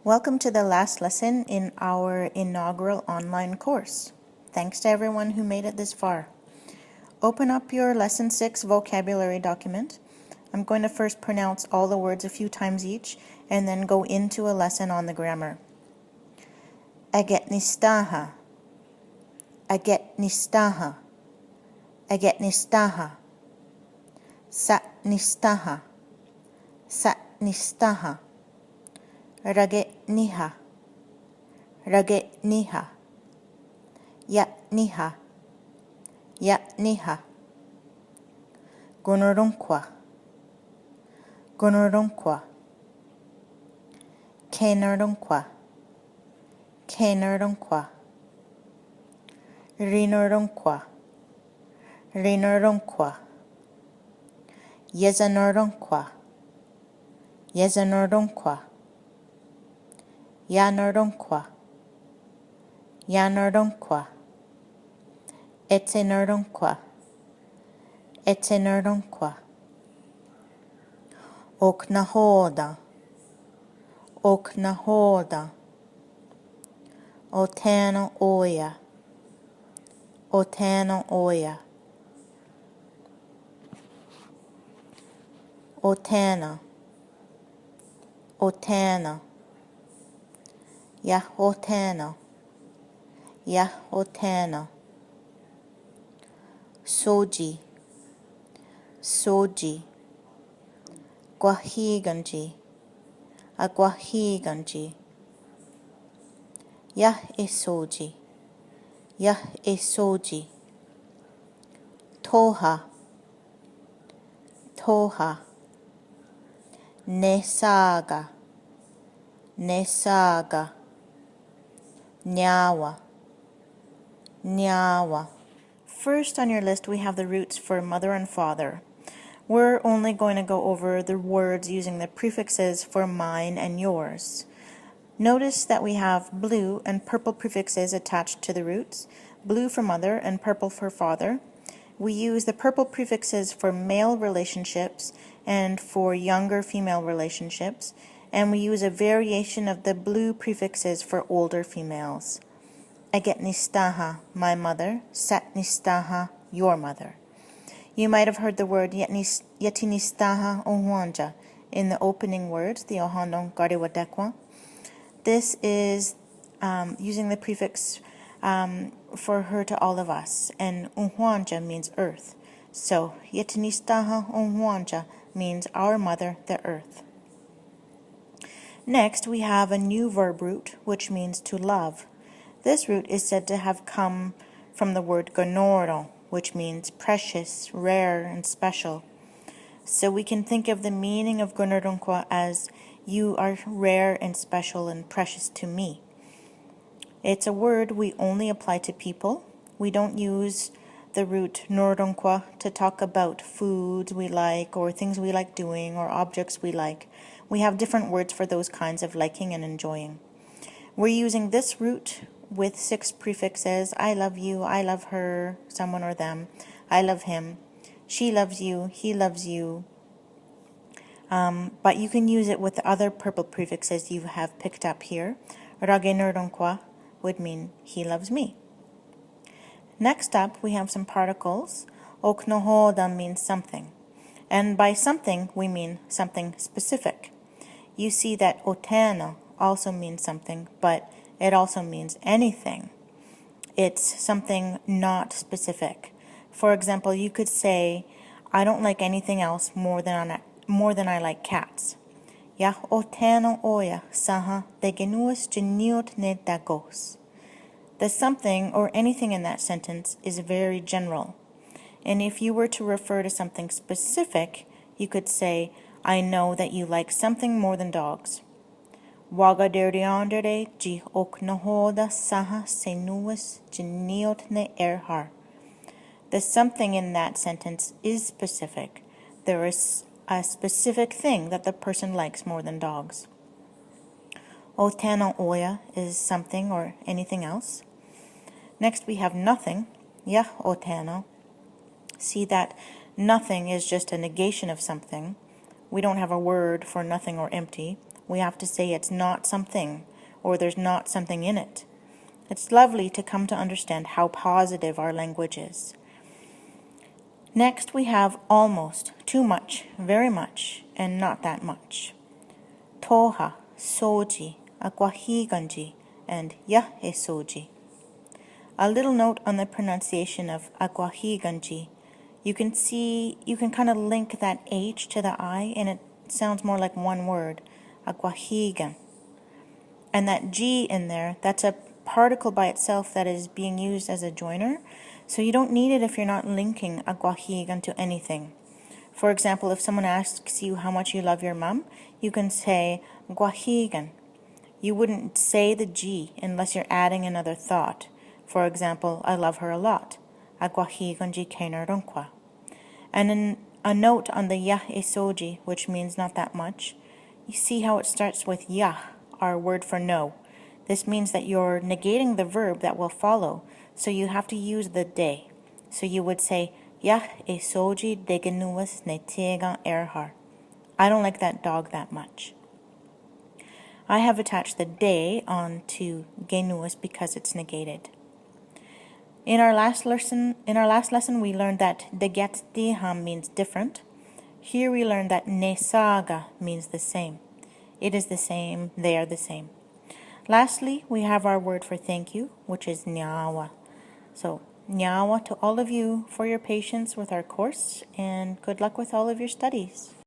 Welcome to the last lesson in our inaugural online course. Thanks to everyone who made it this far. Open up your Lesson 6 vocabulary document. I'm going to first pronounce all the words a few times each and then go into a lesson on the grammar. Agetnistaha, agetnistaha, agetnistaha, satnistaha, satnistaha, ragetniha, ragetniha, yatniha, yatniha, gonorunkwa, gonorunkwa, kenarunkwa, kenarunkwa, rinorunkwa, rinorunkwa, yezanorunkwa, yezanorunkwa, yanorunkwa, yanorunkwa, etenorunkwa, etenorunkwa, oknahoda, oknahoda, otano oya, otano oya, otana, otana, yahotana, yahotana, soji, soji, guahiganji, aguahiganji, yah esoji, yah esoji, toha, toha, nesaga, nesaga, nyawa, nyawa. First on your list we have the roots for mother and father. We're only going to go over the words using the prefixes for mine and yours. Notice that we have blue and purple prefixes attached to the roots, blue for mother and purple for father. We use the purple prefixes for male relationships and for younger female relationships, and we use a variation of the blue prefixes for older females. Agetnistaha, my mother, satnistaha, your mother. You might have heard the word yetinistaha ohuanja in the opening words, the ohandong gariwadekwa. This is using the prefix for her to all of us, and unhuanja means earth. So yetinistaha unhuanja means our mother, the earth. Next, we have a new verb root, which means to love. This root is said to have come from the word gonoro, which means precious, rare, and special. So we can think of the meaning of gonorunkwa as you are rare and special and precious to me. It's a word we only apply to people. We don't use the root norunkwa to talk about foods we like or things we like doing or objects we like. We have different words for those kinds of liking and enjoying. We're using this root with 6 prefixes. I love you, I love her, someone or them. I love him. She loves you, he loves you. But you can use it with the other purple prefixes you have picked up here. Rage norunkwa would mean he loves me. Next up, we have some particles. Oknohoda means something. And by something, we mean something specific. You see that otana also means something, but it also means anything. It's something not specific. For example, you could say, I don't like anything else more than I like cats. Yah otano oya saha degenuus geniot ne dagos. The something or anything in that sentence is very general. And if you were to refer to something specific, you could say, I know that you like something more than dogs. Waga deriandere ji oknohoda saha senuus geniot ne erhar. The something in that sentence is specific. There is a specific thing that the person likes more than dogs. Otana oya is something or anything else. Next we have nothing, yah otana. See that nothing is just a negation of something. We don't have a word for nothing or empty. We have to say it's not something, or there's not something in it. It's lovely to come to understand how positive our language is. Next, we have almost, too much, very much, and not that much. Toha, soji, akwahiganji, and yah e soji. A little note on the pronunciation of akwahiganji. You can kind of link that H to the I, and it sounds more like one word, akwahigan. And that G in there, that's a particle by itself that is being used as a joiner, so you don't need it if you're not linking akwahigan to anything. For example, if someone asks you how much you love your mom, you can say gwahigan. You wouldn't say the G unless you're adding another thought. For example, I love her a lot. Agwahigan ji keinarunqua. And in a note on the yah esoji, which means not that much, you see how it starts with yah, our word for no. This means that you're negating the verb that will follow, so you have to use the de. So you would say, yah esoji degenuas ne tegan erhar. I don't like that dog that much. I have attached the de onto genuas because it's negated. In our last lesson, we learned that deget diham means different. Here we learned that nesaga means the same. It is the same, they are the same. Lastly, we have our word for thank you, which is nyawa. So, nyawa to all of you for your patience with our course, and good luck with all of your studies.